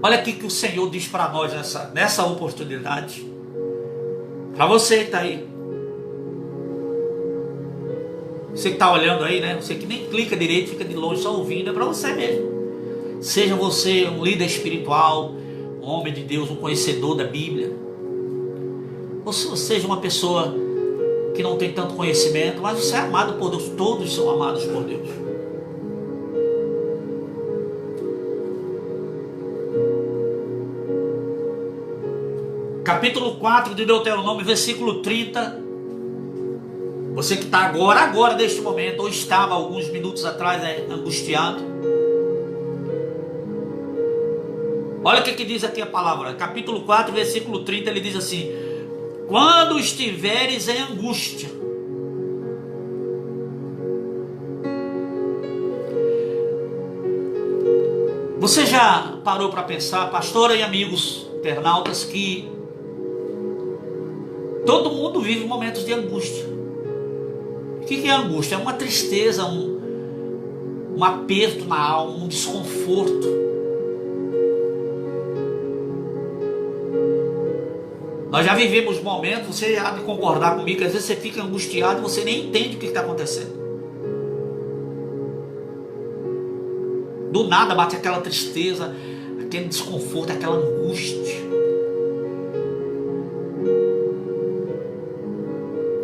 Olha aqui que o Senhor diz para nós nessa oportunidade. Para você que está aí. Você que está olhando aí, né? Você que nem clica direito, fica de longe só ouvindo. É para você mesmo. Seja você um líder espiritual, um homem de Deus, um conhecedor da Bíblia. Ou seja uma pessoa que não tem tanto conhecimento, mas você é amado por Deus. Todos são amados por Deus. Capítulo 4 de Deuteronômio, versículo 30. Você que está agora neste momento, ou estava alguns minutos atrás angustiado. Olha o que diz aqui a palavra. Capítulo 4, versículo 30, ele diz assim: quando estiveres em angústia, você já parou para pensar, pastora e amigos internautas, que todo mundo vive momentos de angústia. O que é angústia? É uma tristeza, um aperto na alma, um desconforto. Nós já vivemos momentos, você há de concordar comigo, que às vezes você fica angustiado e você nem entende o que está acontecendo. Do nada bate aquela tristeza, aquele desconforto, aquela angústia.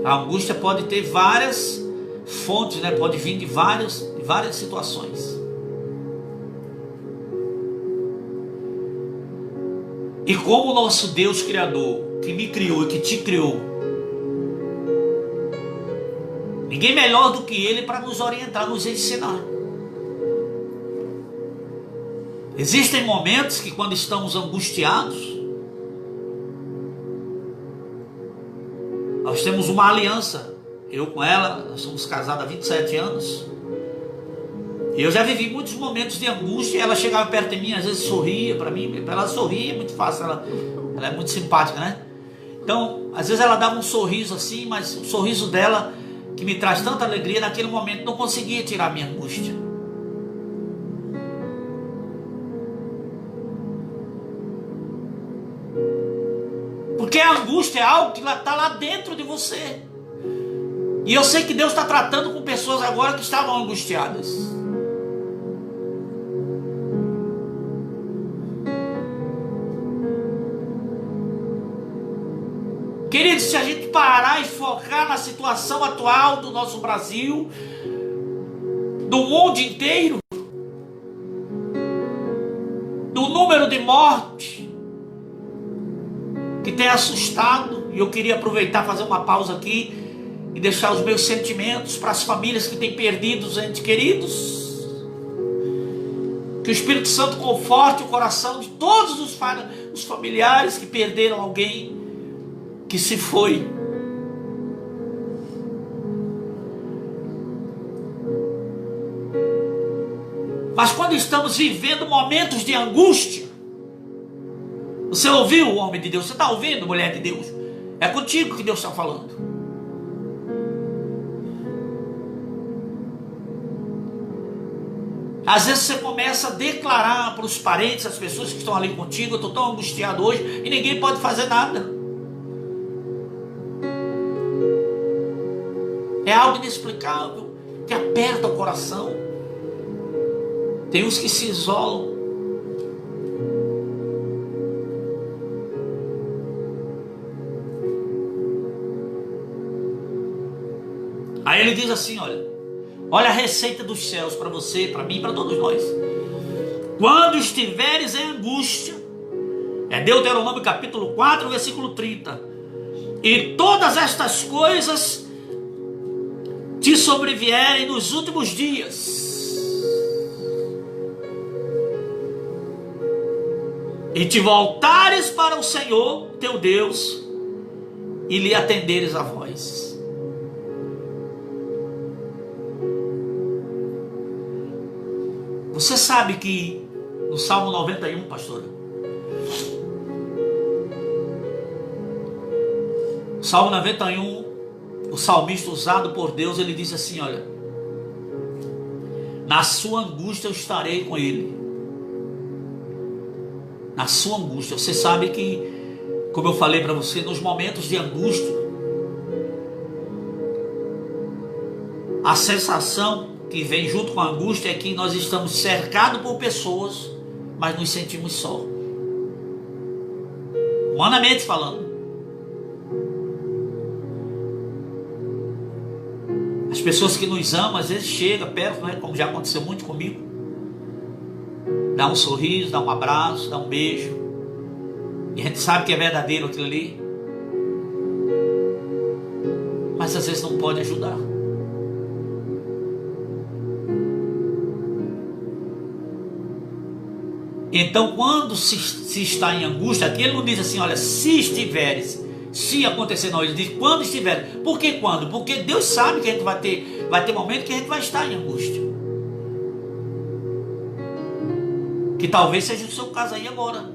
A angústia pode ter várias fontes, né? Pode vir de várias situações. E como o nosso Deus Criador, que me criou e que te criou, ninguém melhor do que Ele para nos orientar, nos ensinar. Existem momentos que quando estamos angustiados, nós temos uma aliança, eu com ela, nós somos casados há 27 anos, e eu já vivi muitos momentos de angústia, e ela chegava perto de mim, às vezes sorria para mim, para ela sorrir é muito fácil, ela é muito simpática, né? Então, às vezes ela dava um sorriso assim, mas o sorriso dela, que me traz tanta alegria, naquele momento não conseguia tirar a minha angústia. Porque a angústia é algo que está lá dentro de você. E eu sei que Deus está tratando com pessoas agora que estavam angustiadas. Queridos, se a gente parar e focar na situação atual do nosso Brasil, do mundo inteiro, do número de mortes que tem assustado, e eu queria aproveitar e fazer uma pausa aqui e deixar os meus sentimentos para as famílias que têm perdido os entes queridos. Que o Espírito Santo conforte o coração de todos os familiares que perderam alguém que se foi. Mas quando estamos vivendo momentos de angústia, você ouviu o homem de Deus? Você está ouvindo, mulher de Deus? É contigo que Deus está falando. Às vezes você começa a declarar para os parentes, as pessoas que estão ali contigo: eu estou tão angustiado hoje, e ninguém pode fazer nada. É algo inexplicável, que aperta o coração. Tem uns que se isolam. Aí ele diz assim, olha a receita dos céus para você, para mim, para todos nós. Quando estiveres em angústia, é Deuteronômio capítulo 4, versículo 30. E todas estas coisas te sobrevierem nos últimos dias, e te voltares para o Senhor teu Deus, e lhe atenderes a voz. Você sabe que no Salmo 91, pastora, Salmo 91, o salmista usado por Deus, ele diz assim, na sua angústia eu estarei com ele. na sua angústia. Você sabe que, como eu falei para você, nos momentos de angústia, a sensação que vem junto com a angústia é que nós estamos cercados por pessoas, mas nos sentimos só. Humanamente falando. As pessoas que nos amam, às vezes chegam perto, né? Como já aconteceu muito comigo. Dá um sorriso, dá um abraço, dá um beijo. E a gente sabe que é verdadeiro aquilo ali. Mas às vezes não pode ajudar. Então, quando se está em angústia, aqui ele não diz assim, olha, se estiveres, se acontecer, não, ele diz quando estiver. Por que quando? Porque Deus sabe que a gente vai ter momento que a gente vai estar em angústia. Que talvez seja o seu caso aí agora.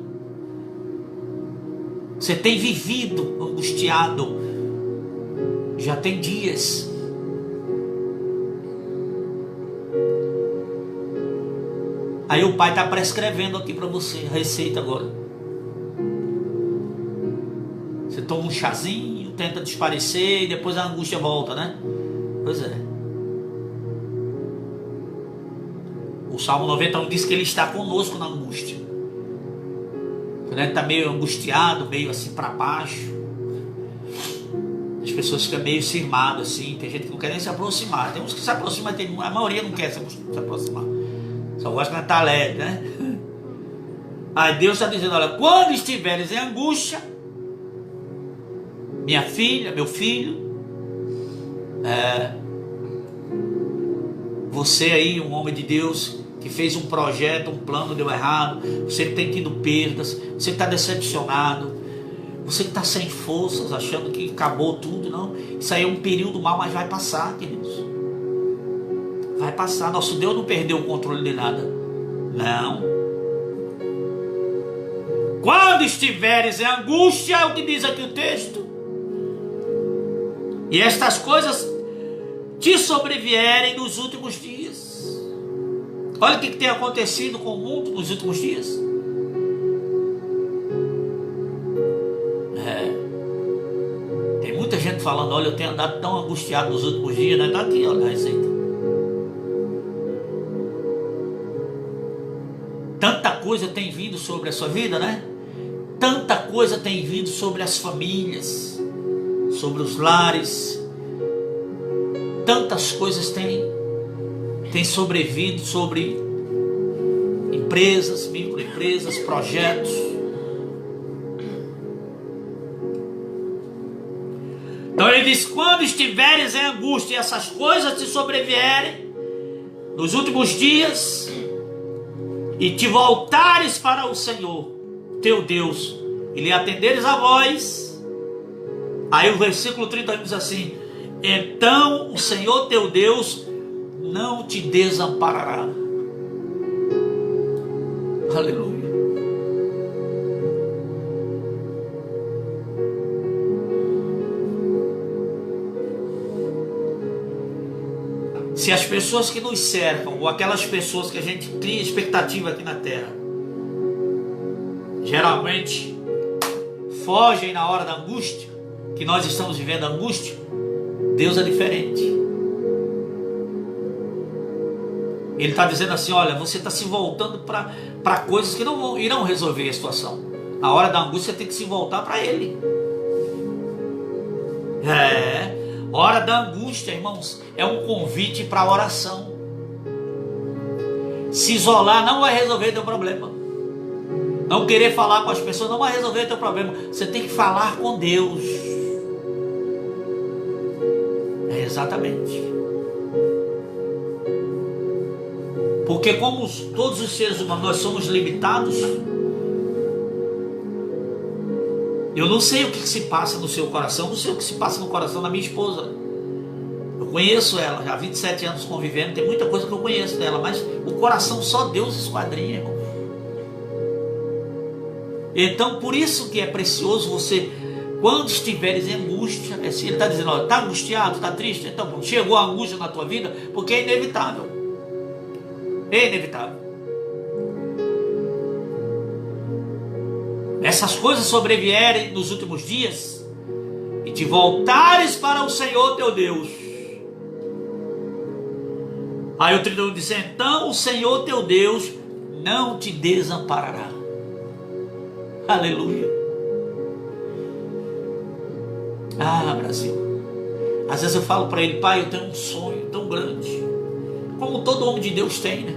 Você tem vivido angustiado, já tem dias. Aí o pai está prescrevendo aqui para você a receita agora. Você toma um chazinho, tenta desaparecer e depois a angústia volta, né? Pois é. O Salmo 91 diz que ele está conosco na angústia. Quando a gente está meio angustiado, meio assim para baixo, as pessoas ficam meio cismadas assim. Tem gente que não quer nem se aproximar. Tem uns que se aproximam, a maioria não quer se aproximar. Só gosta de estar alegre, né? Aí Deus está dizendo, olha, quando estiveres em angústia, minha filha, meu filho, você aí, um homem de Deus, que fez um projeto, um plano, deu errado, você que tem tido perdas, você que está decepcionado, você que está sem forças, achando que acabou tudo, não. Isso aí é um período mal, mas vai passar, queridos. Vai passar. Nosso Deus não perdeu o controle de nada. Não. Quando estiveres em angústia, é o que diz aqui o texto. E estas coisas te sobrevierem nos últimos dias. Olha o que tem acontecido com o mundo nos últimos dias. Tem muita gente falando, olha, eu tenho andado tão angustiado nos últimos dias, né? Está aqui, olha a receita. Tanta coisa tem vindo sobre a sua vida, né? Tanta coisa tem vindo sobre as famílias, sobre os lares. Tantas coisas têm sobrevindo sobre empresas, microempresas, projetos. Então ele diz, quando estiveres em angústia e essas coisas te sobrevierem nos últimos dias, e te voltares para o Senhor, teu Deus, e lhe atenderes a voz. Aí o versículo 31 diz assim, então o Senhor teu Deus não te desamparará. Aleluia. Se as pessoas que nos cercam, ou aquelas pessoas que a gente cria expectativa aqui na terra, geralmente fogem na hora da angústia, que nós estamos vivendo a angústia, Deus é diferente. Ele está dizendo assim, olha, você está se voltando para coisas que não irão resolver a situação. Na hora da angústia você tem que se voltar para Ele. Hora da angústia, irmãos, é um convite para a oração. Se isolar não vai resolver teu problema. Não querer falar com as pessoas não vai resolver teu problema. Você tem que falar com Deus. Exatamente. Porque como todos os seres humanos nós somos limitados, eu não sei o que se passa no seu coração, não sei o que se passa no coração da minha esposa. Eu conheço ela, já há 27 anos convivendo, tem muita coisa que eu conheço dela, mas o coração só Deus esquadrinha, irmão. Então, por isso que é precioso você, quando estiveres em angústia, assim, ele está dizendo, olha, está angustiado, está triste, então chegou a angústia na tua vida, porque é inevitável. É inevitável. essas coisas sobrevierem nos últimos dias, e te voltares para o Senhor teu Deus. Aí o 31 diz: então o Senhor teu Deus não te desamparará. Aleluia. Ah, Brasil. Às vezes eu falo para ele: pai, eu tenho um sonho tão grande, como todo homem de Deus tem, né?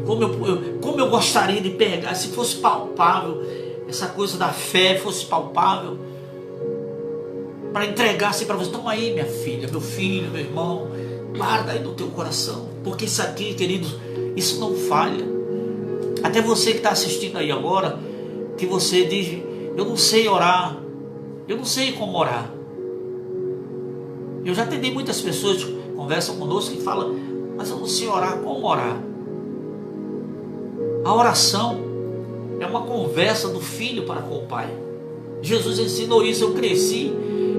Como eu gostaria de pegar, se fosse palpável, essa coisa da fé fosse palpável, para entregar assim para você: toma aí, minha filha, meu filho, meu irmão, guarda aí no teu coração, porque isso aqui, queridos, isso não falha. Até você que está assistindo aí agora, que você diz: eu não sei orar, eu não sei como orar. Eu já atendi muitas pessoas que conversam conosco e falam: mas eu não sei orar, como orar? A oração é uma conversa do filho para com o pai. Jesus ensinou isso, eu cresci.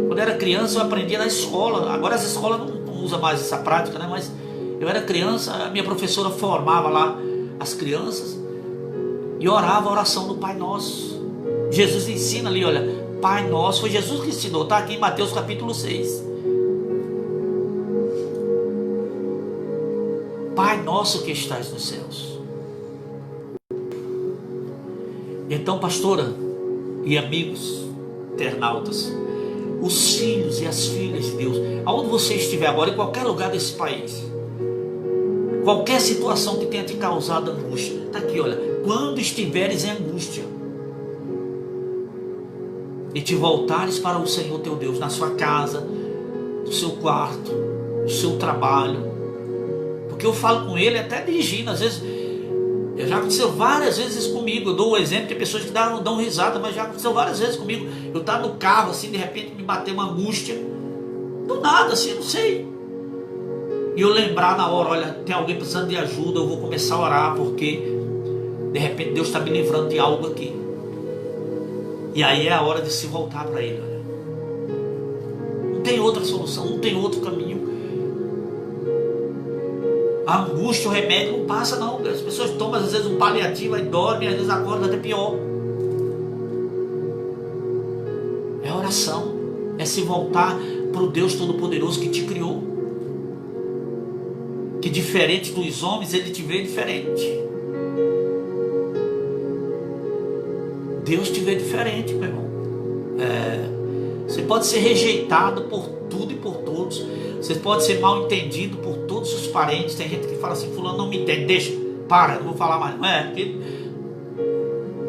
Quando era criança eu aprendia na escola. Agora as escolas não usam mais essa prática, né? Mas eu era criança, a minha professora formava lá as crianças e orava a oração do Pai Nosso. Jesus ensina ali, olha, Pai Nosso, foi Jesus que ensinou, está aqui em Mateus capítulo 6. Pai Nosso que estás nos céus. Então, pastora e amigos internautas, os filhos e as filhas de Deus, aonde você estiver agora, em qualquer lugar desse país, qualquer situação que tenha te causado angústia, está aqui, olha: quando estiveres em angústia e te voltares para o Senhor teu Deus, na sua casa, no seu quarto, no seu trabalho, porque eu falo com ele até dirigindo, às vezes. Já aconteceu várias vezes comigo. Eu dou o exemplo de pessoas que dão risada, mas já aconteceu várias vezes comigo. Eu estar no carro assim, de repente me bater uma angústia, do nada assim, não sei, e eu lembrar na hora: olha, tem alguém precisando de ajuda, eu vou começar a orar, porque de repente Deus está me livrando de algo aqui. E aí é a hora de se voltar para Ele. Olha, não tem outra solução, não tem outro caminho. A angústia, o remédio não passa não. As pessoas tomam às vezes um paliativo e dormem, às vezes acordam até pior. É oração, é se voltar para o Deus Todo-Poderoso que te criou, que diferente dos homens, Ele te vê diferente. Deus te vê diferente, meu irmão. Você pode ser rejeitado por tudo e por todos. Você pode ser mal entendido por todos os parentes. Tem gente que fala assim: fulano não me entende, deixa, para, não vou falar mais. Não é? Porque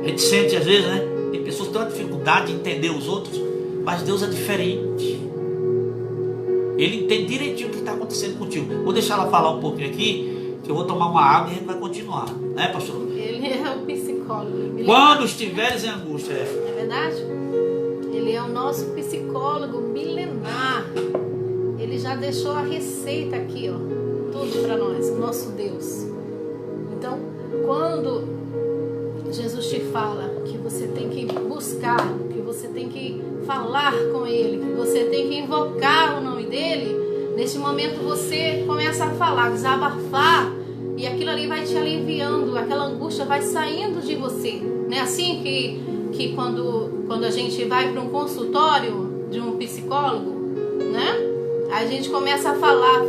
a gente sente às vezes, né? Tem pessoas que têm uma dificuldade de entender os outros, mas Deus é diferente. Ele entende direitinho o que está acontecendo contigo. Vou deixar ela falar um pouquinho aqui, que eu vou tomar uma água e a gente vai continuar, né, pastor? Ele é o psicólogo. Quando estiveres em angústia, é verdade? Ele é o nosso psicólogo milenar. Ele já deixou a receita aqui, ó, tudo para nós, o nosso Deus. Então, quando Jesus te fala que você tem que buscar, que você tem que falar com Ele, que você tem que invocar o nome dEle, nesse momento você começa a falar, desabafar, e aquilo ali vai te aliviando, aquela angústia vai saindo de você. Não é assim que quando a gente vai para um consultório de um psicólogo, né? A gente começa a falar,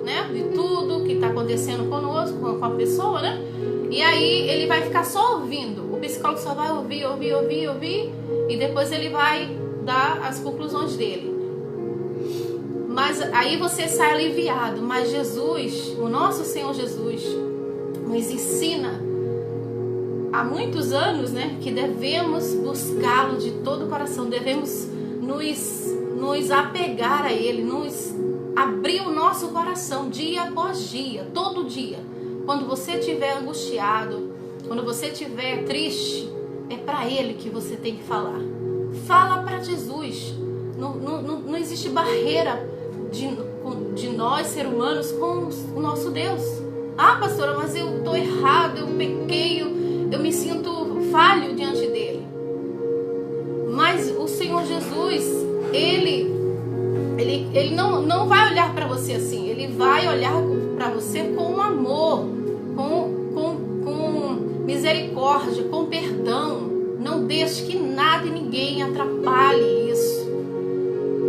né? De tudo que está acontecendo conosco, com a pessoa, né? E aí ele vai ficar só ouvindo. O psicólogo só vai ouvir. E depois ele vai dar as conclusões dele. Mas aí você sai aliviado. Mas Jesus, o nosso Senhor Jesus, nos ensina há muitos anos, né? Que devemos buscá-lo de todo o coração. Devemos nos apegar a Ele, nos abrir o nosso coração dia após dia, todo dia. Quando você estiver angustiado, quando você estiver triste, é para Ele que você tem que falar. Fala para Jesus. Não existe barreira de nós, seres humanos, com o nosso Deus. Ah, pastora, mas eu estou errado, eu pequei, eu me sinto falho diante dEle. Mas o Senhor Jesus, Ele não vai olhar para você assim. Ele vai olhar para você com amor, com misericórdia. misericórdia, com perdão. Não deixe que nada e ninguém atrapalhe isso.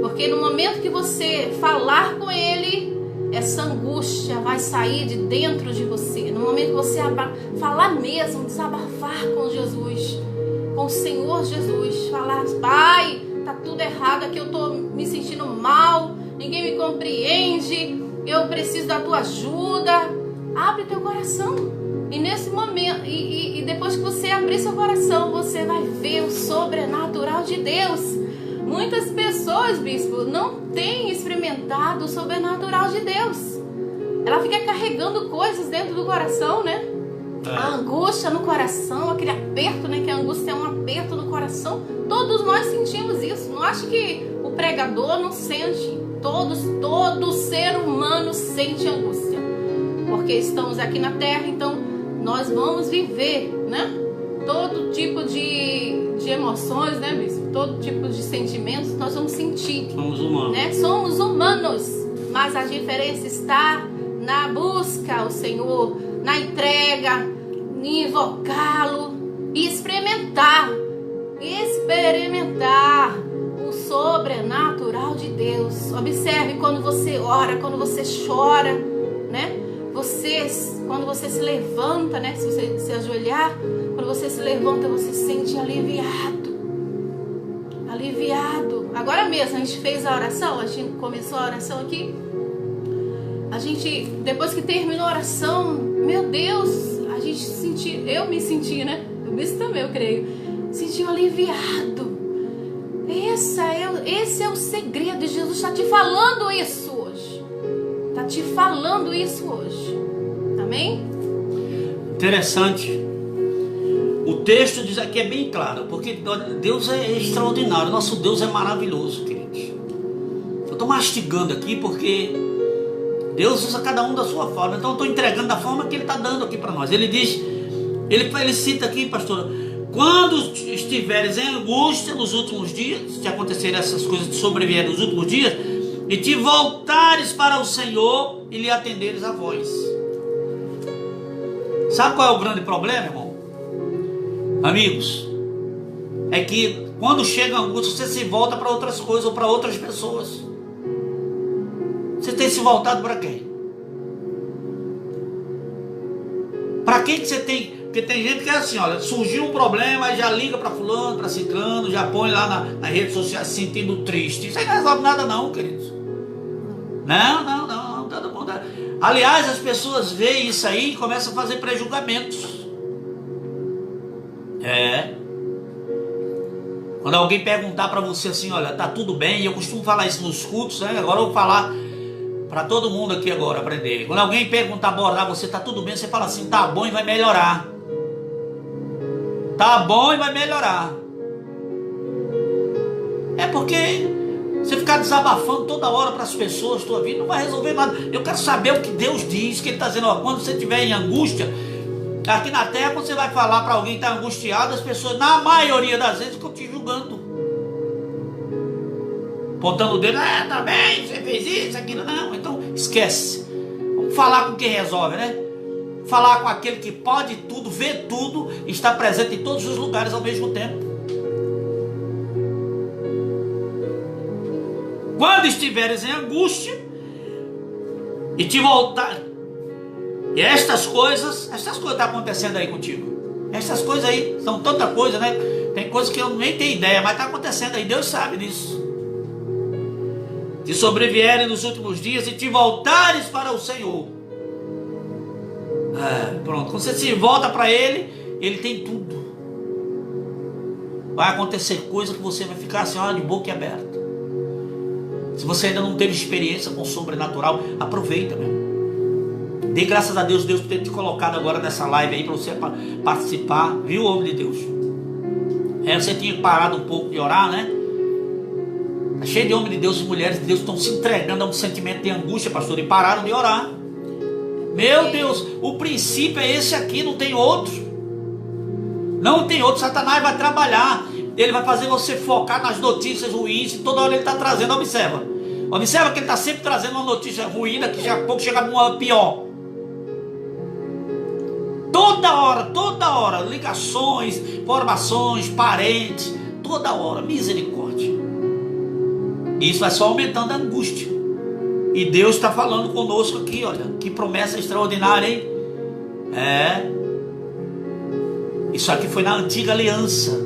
Porque no momento que você falar com Ele, essa angústia vai sair de dentro de você. No momento que você falar mesmo, desabafar com Jesus, com o Senhor Jesus, falar: Pai, tá tudo errado aqui, eu tô me sentindo mal, ninguém me compreende, eu preciso da tua ajuda. Abre teu coração. E nesse momento, e depois que você abrir seu coração, você vai ver o sobrenatural de Deus. Muitas pessoas, bispo, não têm experimentado o sobrenatural de Deus. Ela fica carregando coisas dentro do coração, né? A angústia no coração, aquele aperto, né? Que a angústia é um aperto no coração. Todos nós sentimos isso. Não acho que o pregador não sente. Todo ser humano sente angústia. Porque estamos aqui na terra, então nós vamos viver, né? Todo tipo de emoções, né, bispo? Todo tipo de sentimentos nós vamos sentir. Somos humanos. Né? Somos humanos. Mas a diferença está na busca ao Senhor, na entrega, em invocá-lo e experimentar o sobrenatural de Deus. Observe quando você ora, quando você chora, né? Quando você se levanta, né? Se você se ajoelhar, quando você se levanta, você se sente aliviado. Agora mesmo, a gente fez a oração, a gente começou a oração aqui. Depois que terminou a oração, meu Deus, eu me senti, né? O bispo também, eu creio. Sentiu aliviado. Esse é o segredo. E Jesus está te falando isso hoje. Está te falando isso hoje. Amém? Interessante. O texto diz aqui, é bem claro, porque Deus é extraordinário, nosso Deus é maravilhoso, queridos. Eu estou mastigando aqui porque Deus usa cada um da sua forma, então eu estou entregando da forma que Ele está dando aqui para nós. Ele diz, ele cita aqui, pastor: quando estiveres em angústia nos últimos dias, se acontecerem essas coisas que sobrevierem nos últimos dias, e te voltares para o Senhor e lhe atenderes a voz. Sabe qual é o grande problema, irmão? Amigos, é que quando chega a angústia, você se volta para outras coisas ou para outras pessoas. Você tem se voltado para quem? Para quem que você tem? Porque tem gente que é assim, olha, surgiu um problema, já liga para fulano, para ciclano, já põe lá na rede social se sentindo triste. Isso aí não resolve nada não, queridos. Não, todo mundo. Aliás, as pessoas veem isso aí e começam a fazer pré-julgamentos. Quando alguém perguntar para você assim, olha, tá tudo bem, eu costumo falar isso nos cultos, né? Agora eu vou falar para todo mundo aqui agora, aprender. Quando alguém perguntar, abordar você, tá tudo bem, você fala assim, tá bom e vai melhorar. Tá bom e vai melhorar. É porque você ficar desabafando toda hora para as pessoas, tua vida não vai resolver nada. Eu quero saber o que Deus diz, que Ele está dizendo, ó, quando você estiver em angústia, aqui na terra, quando você vai falar para alguém que está angustiado, as pessoas, na maioria das vezes, ficam te julgando. Apontando o dedo, tá bem, você fez isso, aquilo. Não, então esquece. Vamos falar com quem resolve, né? Falar com aquele que pode tudo, vê tudo, está presente em todos os lugares ao mesmo tempo. Quando estiveres em angústia e te voltar, e estas coisas estão acontecendo aí contigo. Estas coisas aí são tanta coisa, né? Tem coisas que eu nem tenho ideia, mas está acontecendo aí, Deus sabe disso. Te sobrevierem nos últimos dias e te voltares para o Senhor. Pronto, quando você se volta para Ele, Ele tem tudo. Vai acontecer coisa que você vai ficar assim, de boca aberta. Se você ainda não teve experiência com o sobrenatural, aproveita, meu. Dê graças a Deus por ter te colocado agora nessa live aí para você participar, viu, homem de Deus? Você tinha parado um pouco de orar, né? Está cheio de homens de Deus e mulheres de Deus que estão se entregando a um sentimento de angústia, pastor, e pararam de orar. Meu Deus, o princípio é esse aqui, não tem outro. Não tem outro. Satanás vai trabalhar, ele vai fazer você focar nas notícias ruins, e toda hora ele está trazendo, observa que ele está sempre trazendo uma notícia ruim, que já a pouco chega uma pior. Toda hora, hora, ligações, informações, parentes, toda hora, misericórdia. Isso vai só aumentando a angústia. E Deus está falando conosco aqui, olha, que promessa extraordinária, hein? Isso aqui foi na antiga aliança.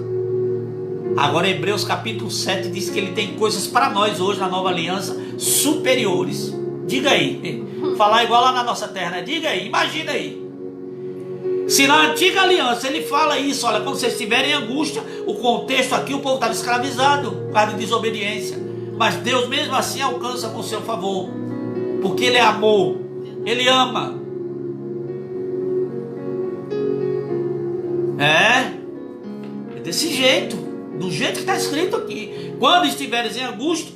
Agora Hebreus capítulo 7 diz que ele tem coisas para nós hoje na nova aliança superiores. Diga aí, falar igual lá na nossa terra, né? Diga aí, imagina aí. Se na antiga aliança ele fala isso, olha, quando vocês estiverem em angústia, o contexto aqui, o povo estava escravizado por causa de desobediência. Mas Deus mesmo assim alcança com seu favor, porque Ele é amor, Ele ama. É desse jeito, do jeito que está escrito aqui. Quando estiveres em angústia,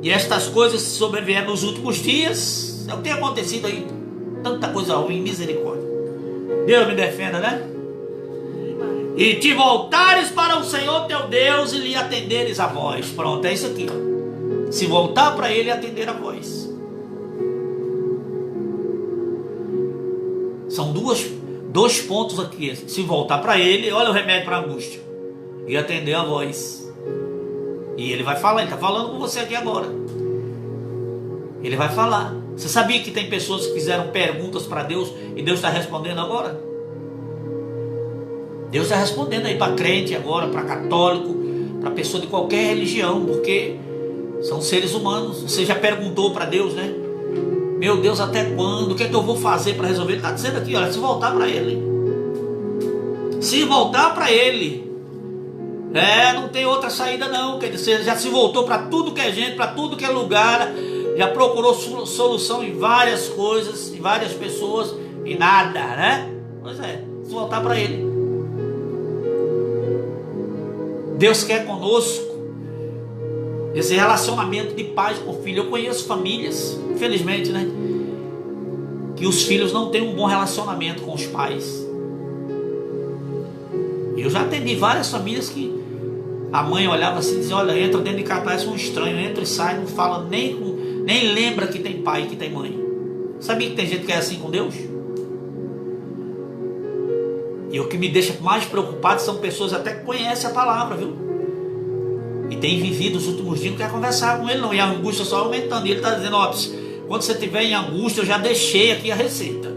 e estas coisas sobrevieram nos últimos dias, é o que tem acontecido aí, tanta coisa ruim, misericórdia. Deus me defenda, né? E te voltares para o Senhor teu Deus e lhe atenderes a voz. Pronto, é isso aqui, ó. Se voltar para Ele e atender a voz. São dois pontos aqui. Se voltar para Ele, olha o remédio para a angústia. E atender a voz. E Ele vai falar, Ele está falando com você aqui agora. Ele vai falar. Você sabia que tem pessoas que fizeram perguntas para Deus e Deus está respondendo agora? Deus está respondendo aí para crente agora, para católico, para pessoa de qualquer religião, porque são seres humanos. Você já perguntou para Deus, né? Meu Deus, até quando? O que é que eu vou fazer para resolver? Ele está dizendo aqui, olha, se voltar para Ele. Se voltar para Ele. Não tem outra saída não. Quer dizer, já se voltou para tudo que é gente, para tudo que é lugar. Já procurou solução em várias coisas, em várias pessoas, e nada, né? Pois é, se voltar para Ele. Deus quer conosco esse relacionamento de pais com filho. Eu conheço famílias, infelizmente, né, que os filhos não têm um bom relacionamento com os pais. Eu já atendi várias famílias que a mãe olhava assim e dizia, olha, entra dentro de casa, parece um estranho, entra e sai, não fala nem lembra que tem pai, que tem mãe. Sabia que tem gente que é assim com Deus? E o que me deixa mais preocupado são pessoas até que conhecem a palavra, viu? E tem vivido os últimos dias, não quer conversar com Ele não. E a angústia só aumentando. E Ele está dizendo, ó, quando você estiver em angústia, eu já deixei aqui a receita.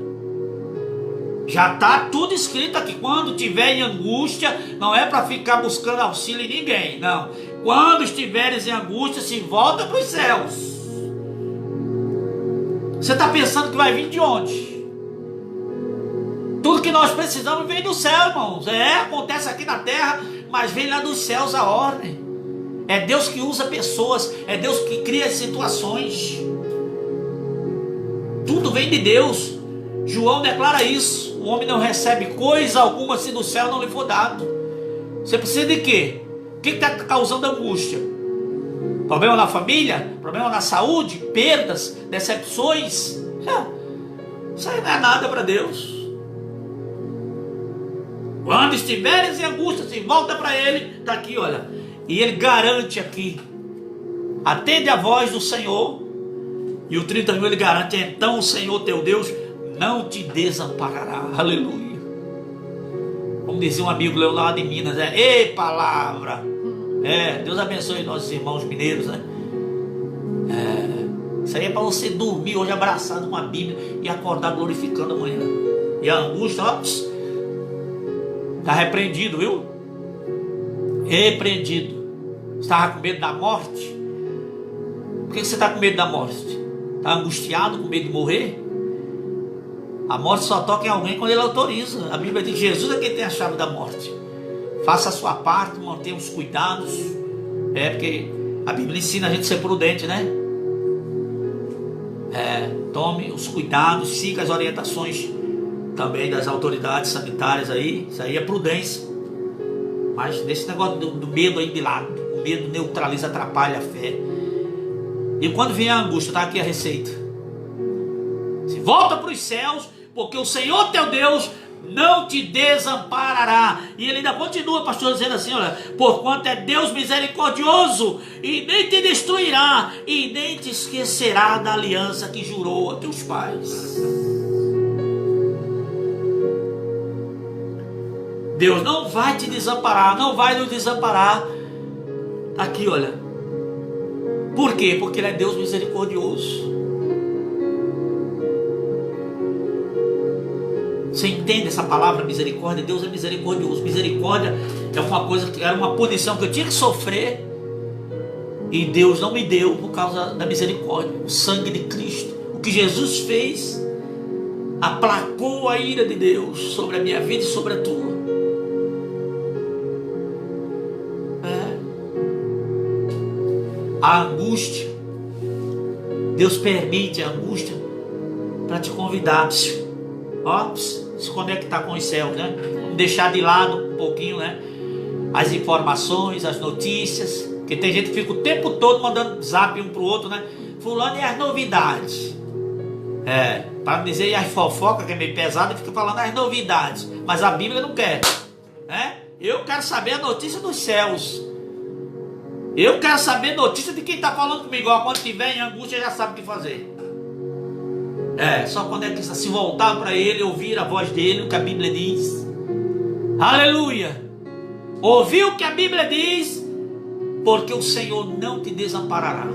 Já está tudo escrito aqui. Quando estiver em angústia, não é para ficar buscando auxílio em ninguém, não. Quando estiveres em angústia, se volta para os céus. Você está pensando que vai vir de onde? Tudo que nós precisamos vem do céu, irmãos. Acontece aqui na terra, mas vem lá dos céus a ordem. É Deus que usa pessoas, é Deus que cria situações. Tudo vem de Deus. João declara isso. O homem não recebe coisa alguma se do céu não lhe for dado. Você precisa de quê? O que está causando angústia? Problema na família? Problema na saúde? Perdas? Decepções? Isso aí não é nada para Deus. Quando estiveres em angústia, se volta para Ele. Está aqui, olha. E Ele garante aqui. Atende a voz do Senhor. E o 30.000 Ele garante. Então o Senhor teu Deus não te desamparará. Aleluia. Como dizia um amigo meu lá de Minas. Ei, palavra. Deus abençoe nossos irmãos mineiros, né? Isso aí é para você dormir hoje abraçado com a Bíblia e acordar glorificando amanhã. E a angústia, ó, está repreendido, viu? Repreendido. Estava com medo da morte? Por que você está com medo da morte? Está angustiado, com medo de morrer? A morte só toca em alguém quando Ele autoriza. A Bíblia diz que Jesus é quem tem a chave da morte. Faça a sua parte, mantenha os cuidados. Porque a Bíblia ensina a gente a ser prudente, né? Tome os cuidados, siga as orientações também das autoridades sanitárias aí. Isso aí é prudência. Mas desse negócio do medo aí de lado. O medo neutraliza, atrapalha a fé. E quando vier a angústia, está aqui a receita. Se volta para os céus, porque o Senhor teu Deus não te desamparará. E ele ainda continua, pastor, dizendo assim, olha, porquanto é Deus misericordioso, e nem te destruirá, e nem te esquecerá da aliança que jurou a teus pais. Deus não vai te desamparar, não vai nos desamparar. Aqui, olha. Por quê? Porque Ele é Deus misericordioso. Você entende essa palavra misericórdia? Deus é misericordioso. Misericórdia é uma coisa que era uma punição que eu tinha que sofrer, e Deus não me deu por causa da misericórdia. O sangue de Cristo, o que Jesus fez, aplacou a ira de Deus sobre a minha vida e sobre a tua. A angústia, Deus permite a angústia para te convidar, ó, se conectar com os céus, né? Vamos deixar de lado um pouquinho, né? As informações, as notícias, porque tem gente que fica o tempo todo mandando zap um pro outro, né? Fulano, e as novidades? Para não dizer as fofocas, que é meio pesado, fica falando as novidades, mas a Bíblia não quer, né? Eu quero saber a notícia dos céus. Eu quero saber notícia de quem está falando comigo. Ó, quando tiver em angústia, já sabe o que fazer. Só quando é que se voltar para Ele, ouvir a voz dele, o que a Bíblia diz. Aleluia! Ouvir o que a Bíblia diz, porque o Senhor não te desamparará.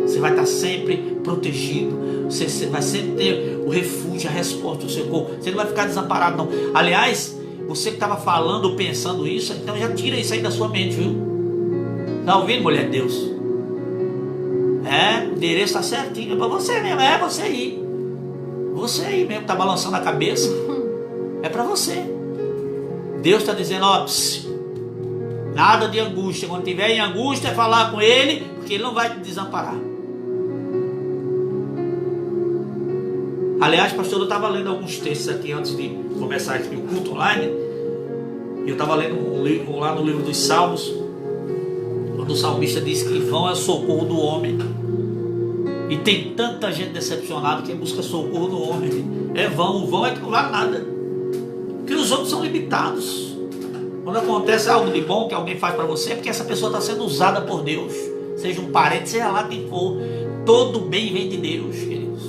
Você vai estar sempre protegido. Você vai sempre ter o refúgio, a resposta, o socorro. Você não vai ficar desamparado, não. Aliás, você que estava falando, pensando isso, então já tira isso aí da sua mente, viu? Está ouvindo, mulher de Deus? O endereço está certinho. É para você mesmo, você aí. Você aí mesmo, está balançando a cabeça. É para você. Deus está dizendo, ó, nada de angústia. Quando tiver em angústia, é falar com Ele, porque Ele não vai te desamparar. Aliás, pastor, eu estava lendo alguns textos aqui antes de começar aqui o culto online. E eu estava lendo um livro, lá no livro dos Salmos, quando o salmista diz que vão é o socorro do homem. E tem tanta gente decepcionada que busca socorro no homem. Vão é que não vale nada. Porque os outros são limitados. Quando acontece algo de bom que alguém faz para você, é porque essa pessoa está sendo usada por Deus. Seja um parente, seja lá quem for. Todo bem vem de Deus, queridos.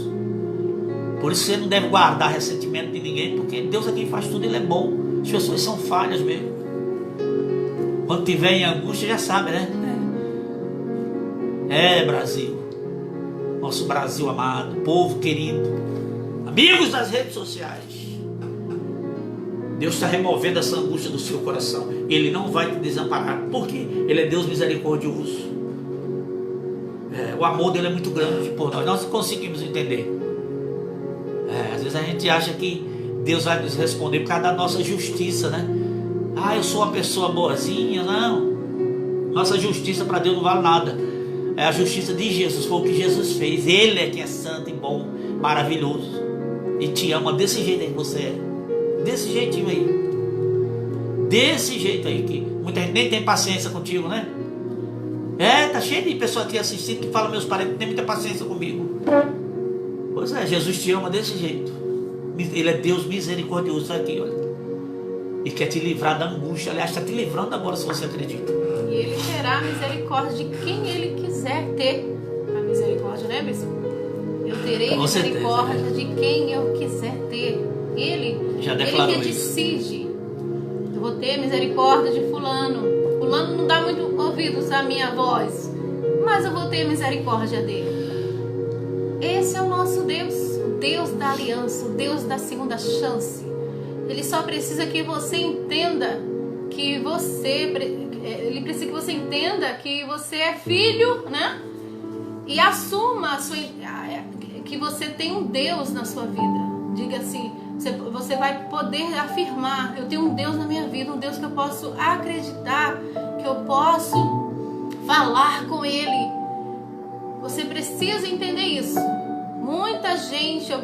Por isso você não deve guardar ressentimento de ninguém, porque Deus é quem faz tudo, Ele é bom. As pessoas são falhas mesmo. Quando tiver em angústia, já sabe, né? Brasil. Nosso Brasil amado, povo querido, amigos das redes sociais. Deus está removendo essa angústia do seu coração. Ele não vai te desamparar. Por quê? Ele é Deus misericordioso. O amor dele é muito grande por nós. Nós não conseguimos entender. Às vezes a gente acha que Deus vai nos responder por causa da nossa justiça, né? Eu sou uma pessoa boazinha. Não. Nossa justiça para Deus não vale nada. É a justiça de Jesus, foi o que Jesus fez. Ele é que é santo e bom, maravilhoso, e te ama desse jeito aí que você é. Desse jeitinho aí. Desse jeito aí, que muita gente nem tem paciência contigo, né? Tá cheio de pessoa aqui assistindo que fala, meus parentes não tem muita paciência comigo. Pois é, Jesus te ama desse jeito. Ele é Deus misericordioso, tá aqui, olha. E quer te livrar da angústia. Aliás, está te livrando agora, se você acredita. E Ele terá misericórdia de quem Ele quiser ter a misericórdia, né, bispo? Eu terei misericórdia de quem eu quiser ter. Ele que decide. Eu vou ter misericórdia de fulano. Fulano não dá muito ouvidos à minha voz, mas eu vou ter misericórdia dele. Esse é o nosso Deus, o Deus da aliança, o Deus da segunda chance. Ele só precisa que você entenda que Ele precisa que você entenda que você é filho, né? E assuma que você tem um Deus na sua vida. Diga assim, você vai poder afirmar, eu tenho um Deus na minha vida, um Deus que eu posso acreditar, que eu posso falar com Ele. Você precisa entender isso. Muita gente, eu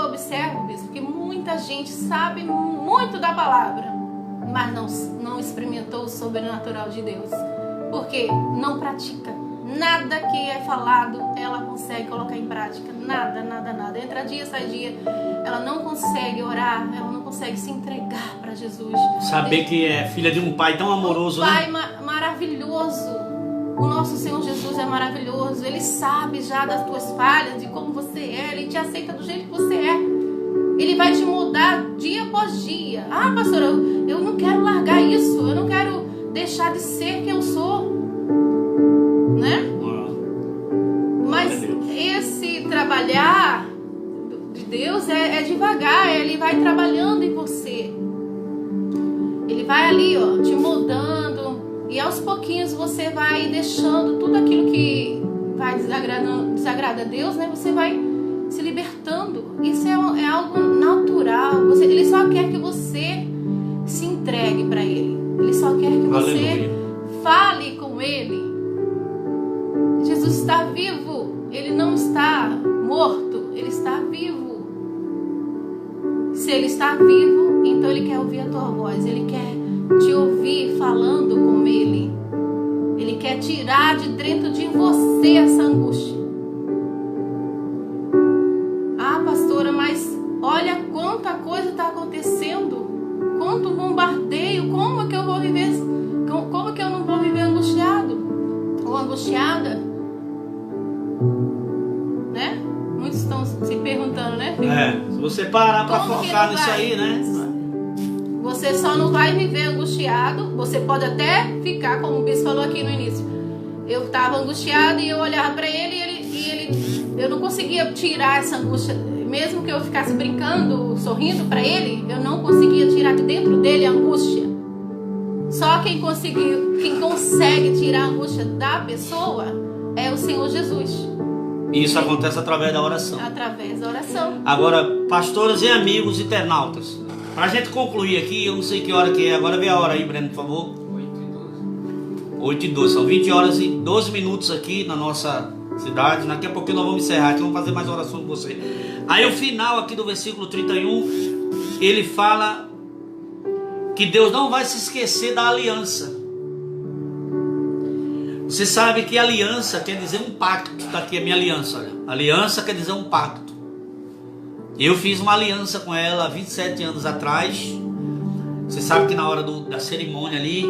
observo isso, que muita gente sabe muito da palavra, mas não experimentou o sobrenatural de Deus. Porque não pratica. Nada que é falado, ela consegue colocar em prática. Nada, nada, nada. Entra dia, sai dia. Ela não consegue orar, ela não consegue se entregar para Jesus. Saber que é filha de um pai tão amoroso, né? Um pai maravilhoso. O nosso Senhor Jesus é maravilhoso. Ele sabe já das tuas falhas, de como você é. Ele te aceita do jeito que você é. Ele vai te mudar dia após dia. Ah, pastora, eu não quero largar isso. Eu não quero deixar de ser quem eu sou. Né? Mas esse trabalhar de Deus é devagar. Ele vai trabalhando em você. Ele vai ali, ó, te moldando. E aos pouquinhos você vai deixando tudo aquilo que vai desagrada a Deus, né? Você vai se libertando. Isso é algo natural. Ele só quer que você se entregue para Ele. Ele só quer que você fale com Ele. Jesus está vivo. Ele não está morto. Ele está vivo. Se Ele está vivo, então Ele quer ouvir a tua voz. Ele quer te ouvir falando com Ele. Ele quer tirar de dentro de você essa angústia. Ah, pastora, mas olha quanta coisa está acontecendo. Quanto bombardeio. Como que eu vou viver? Como que eu não vou viver angustiado? Ou angustiada? Né? Muitos estão se perguntando, né, filho? Se você parar para focar nisso aí, né? Você só não vai viver angustiado. Você pode até ficar, como o bispo falou aqui no início. Eu estava angustiado e eu olhava para ele e ele, eu não conseguia tirar essa angústia. Mesmo que eu ficasse brincando, sorrindo para ele, eu não conseguia tirar de dentro dele a angústia. Só quem consegue tirar a angústia da pessoa é o Senhor Jesus. Isso acontece através da oração. Através da oração. Agora, pastores e amigos internautas, para a gente concluir aqui, eu não sei que hora que é. Agora vê a hora aí, Breno, por favor. 8h12. São 20 horas e 12 minutos aqui na nossa cidade. Daqui a pouquinho nós vamos encerrar aqui, vamos fazer mais oração com você. Aí o final aqui do versículo 31, ele fala que Deus não vai se esquecer da aliança. Você sabe que aliança quer dizer um pacto. Está aqui a minha aliança, olha. Aliança quer dizer um pacto. Eu fiz uma aliança com ela há 27 anos atrás. Você sabe que na hora da cerimônia ali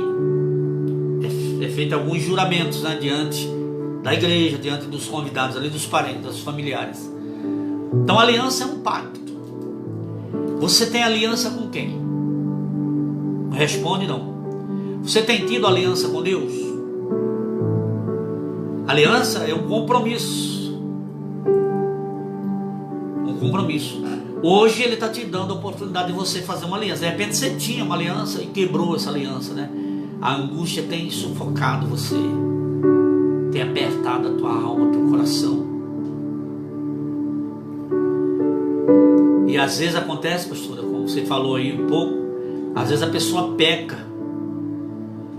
é feito alguns juramentos, né, diante da igreja, diante dos convidados ali, dos parentes, dos familiares. Então a aliança é um pacto. Você tem aliança com quem? Responde não. Você tem tido aliança com Deus? Aliança é um compromisso. Um compromisso. Hoje Ele está te dando a oportunidade de você fazer uma aliança. De repente você tinha uma aliança e quebrou essa aliança, né? A angústia tem sufocado você, tem apertado a tua alma, teu coração. E às vezes acontece, pastora, como você falou aí um pouco, às vezes a pessoa peca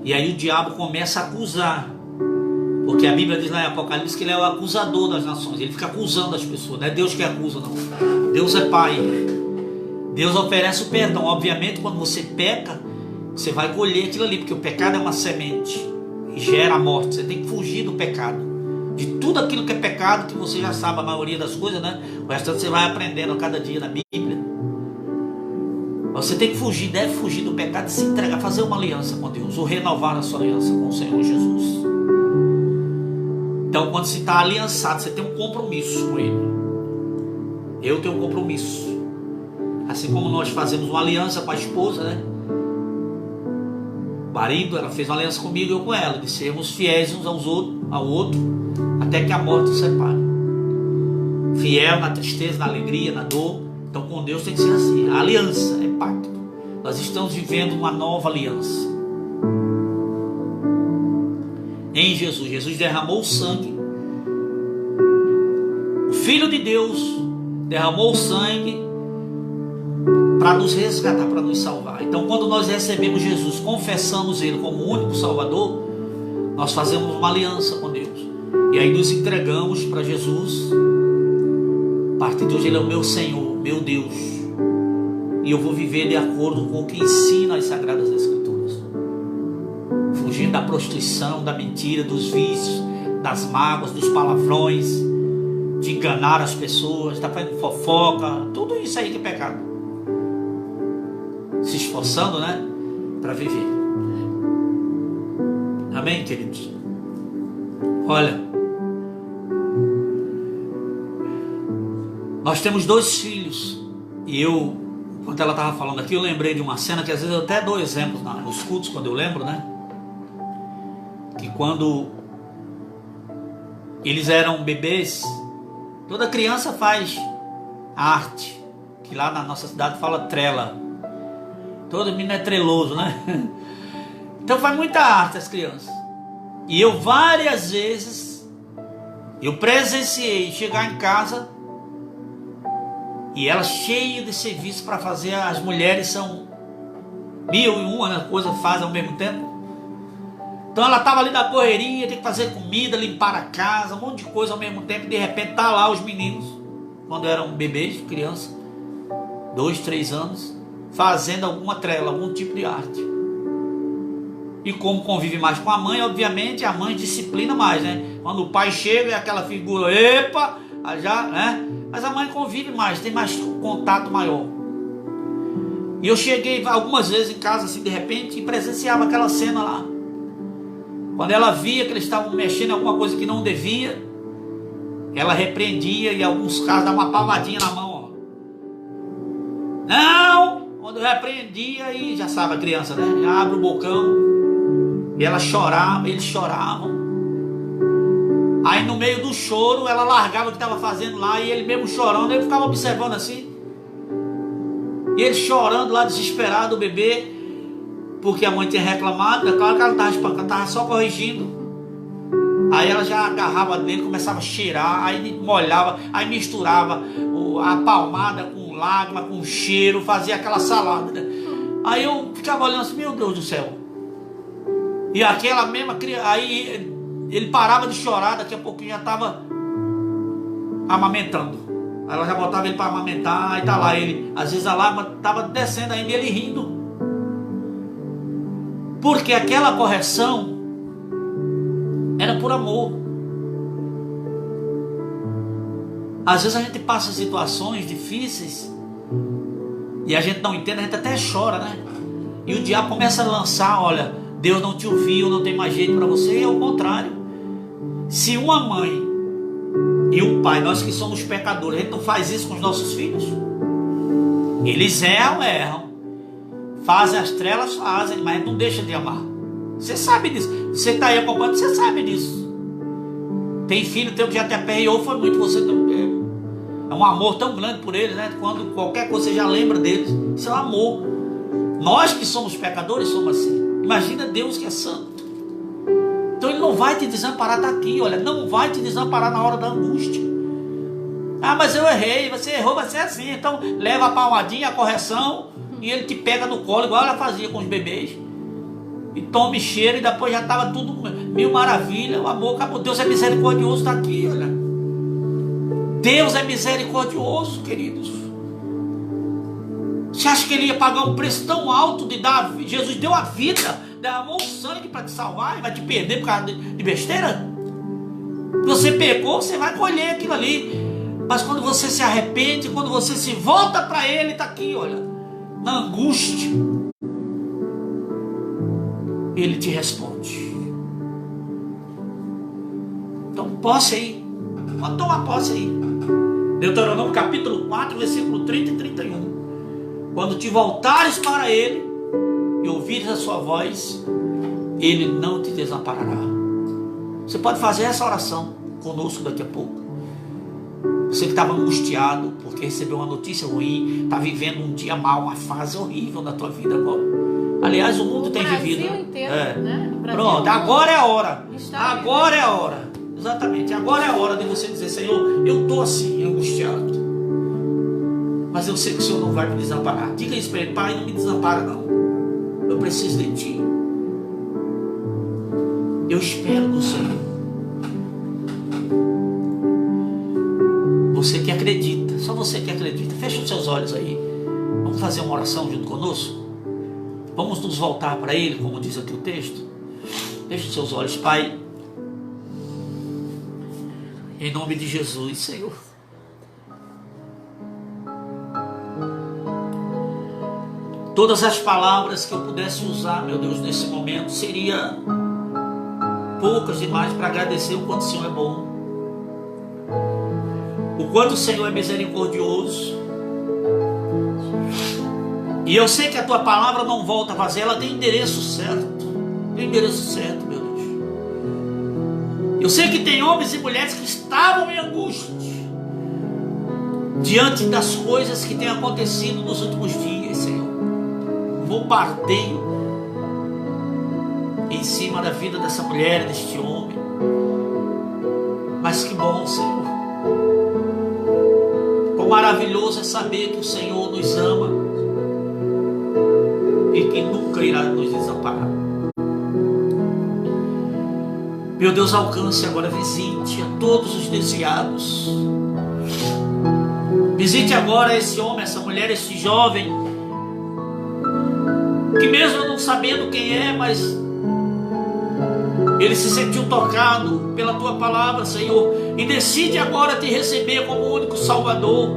e aí o diabo começa a acusar. Porque a Bíblia diz lá em Apocalipse que ele é o acusador das nações. Ele fica acusando as pessoas. Não é Deus que acusa, não. Deus é Pai. Deus oferece o perdão. Obviamente, quando você peca, você vai colher aquilo ali. Porque o pecado é uma semente e gera a morte. Você tem que fugir do pecado. De tudo aquilo que é pecado, que você já sabe a maioria das coisas, né? O restante você vai aprendendo a cada dia na Bíblia. Você tem que fugir, deve fugir do pecado e se entregar, fazer uma aliança com Deus. Ou renovar a sua aliança com o Senhor Jesus. Então, quando você está aliançado, você tem um compromisso com Ele. Eu tenho um compromisso. Assim como nós fazemos uma aliança com a esposa, né? O marido, ela fez uma aliança comigo e eu com ela, de sermos fiéis uns ao outro, até que a morte nos separe. Fiel na tristeza, na alegria, na dor. Então, com Deus tem que ser assim. A aliança é pacto. Nós estamos vivendo uma nova aliança. Em Jesus. Jesus derramou o sangue. O Filho de Deus derramou o sangue para nos resgatar, para nos salvar. Então, quando nós recebemos Jesus, confessamos Ele como o único Salvador, nós fazemos uma aliança com Deus. E aí nos entregamos para Jesus. A partir de hoje Ele é o meu Senhor, meu Deus. E eu vou viver de acordo com o que ensina as Sagradas Escrituras. Fugindo da prostituição, da mentira, dos vícios, das mágoas, dos palavrões, de enganar as pessoas, está fazendo fofoca, tudo isso aí que é pecado. Se esforçando, né, para viver. Amém, queridos? Olha, nós temos 2 filhos E eu, quando ela estava falando aqui, eu lembrei de uma cena que às vezes eu até dou exemplos nos cultos, quando eu lembro, né? Que quando eles eram bebês, toda criança faz arte, que lá na nossa cidade fala trela. Todo menino é treloso, né? Então faz muita arte as crianças. E eu várias vezes, eu presenciei chegar em casa e ela cheia de serviço para fazer. As mulheres são 1001 coisas fazem ao mesmo tempo. Então ela estava ali na correria, tem que fazer comida, limpar a casa, um monte de coisa ao mesmo tempo. De repente tá lá os meninos, quando eram bebês, criança, 2, 3 anos, fazendo alguma trela, algum tipo de arte. E como convive mais com a mãe, obviamente a mãe disciplina mais, né? Quando o pai chega é aquela figura, epa, já, né? Mas a mãe convive mais, tem mais contato maior. E eu cheguei algumas vezes em casa assim de repente e presenciava aquela cena lá. Quando ela via que eles estavam mexendo em alguma coisa que não devia, ela repreendia e em alguns casos dava uma palmadinha na mão, ó. Não! Quando eu repreendia, e já sabe a criança, né? Já abre o bocão. E ela chorava, eles choravam. Aí no meio do choro, ela largava o que estava fazendo lá, e ele mesmo chorando, ele ficava observando assim. E ele chorando lá, desesperado, o bebê, porque a mãe tinha reclamado. É claro que ela não estava espancando, estava só corrigindo. Aí ela já agarrava dele, começava a cheirar, aí molhava, aí misturava a palmada com lágrima, com cheiro, fazia aquela salada, né? Aí eu ficava olhando assim, meu Deus do céu. E aquela mesma criança, aí ele parava de chorar, daqui a pouquinho já estava amamentando. Aí ela já botava ele para amamentar, aí tá lá ele, às vezes a lágrima estava descendo ainda e ele rindo. Porque aquela correção era por amor. Às vezes a gente passa situações difíceis e a gente não entende, a gente até chora, né? E o diabo começa a lançar, olha, Deus não te ouviu, não tem mais jeito para você. E ao contrário, se uma mãe e um pai, nós que somos pecadores, a gente não faz isso com os nossos filhos. Eles erram, fazem as trelas, fazem, mas não deixa de amar. Você sabe disso. Você está aí acompanhando, você sabe disso. Tem filho teu que já te aperreou, foi muito você. É um amor tão grande por eles, né? Quando qualquer coisa você já lembra deles. Isso é um amor. Nós que somos pecadores somos assim. Imagina Deus que é santo. Então ele não vai te desamparar daqui, olha, não vai te desamparar na hora da angústia. Ah, mas eu errei, você errou, vai ser assim. Então leva a palmadinha, a correção, e ele te pega no colo, igual ela fazia com os bebês. E toma e cheira, e depois já estava tudo mil maravilha, o amor acabou. Deus é misericordioso, está aqui, olha. Deus é misericordioso, queridos. Você acha que ele ia pagar um preço tão alto de dar? Jesus deu a vida, derramou o sangue para te salvar e vai te perder por causa de besteira? Você pecou, você vai colher aquilo ali. Mas quando você se arrepende, quando você se volta para ele, está aqui, olha, na angústia, ele te responde. Então posse aí, pode tomar posse aí. Deuteronômio capítulo 4, versículo 30 e 31. Quando te voltares para ele e ouvires a sua voz, ele não te desamparará. Você pode fazer essa oração conosco daqui a pouco. Você que estava angustiado porque recebeu uma notícia ruim, está vivendo um dia mal, uma fase horrível na tua vida agora. Aliás, o mundo tem vivido. Brasil inteiro, né? Pronto, agora é a hora. Agora é a hora. Exatamente, agora é a hora de você dizer, Senhor, eu estou assim, angustiado. Mas eu sei que o Senhor não vai me desamparar. Diga isso para ele, Pai, não me desampara não. Eu preciso de Ti. Eu espero no Senhor. Você que acredita, só você que acredita, fecha os seus olhos aí. Vamos fazer uma oração junto conosco? Vamos nos voltar para Ele, como diz aqui o texto. Feche os seus olhos, Pai. Em nome de Jesus, Senhor. Todas as palavras que eu pudesse usar, meu Deus, nesse momento, seria poucas demais para agradecer o quanto o Senhor é bom. O quanto o Senhor é misericordioso. E eu sei que a tua palavra não volta vazia, ela tem endereço certo. Tem endereço certo, meu Deus. Eu sei que tem homens e mulheres que estavam em angústia diante das coisas que têm acontecido nos últimos dias, Senhor. Bombardeio em cima da vida dessa mulher, deste homem. Mas que bom, Senhor. Quão maravilhoso é saber que o Senhor nos ama e que nunca irá nos desamparar. Meu Deus, alcance agora, visite a todos os desviados. Visite agora esse homem, essa mulher, esse jovem, que mesmo não sabendo quem é, mas ele se sentiu tocado pela tua palavra, Senhor, e decide agora te receber como único Salvador.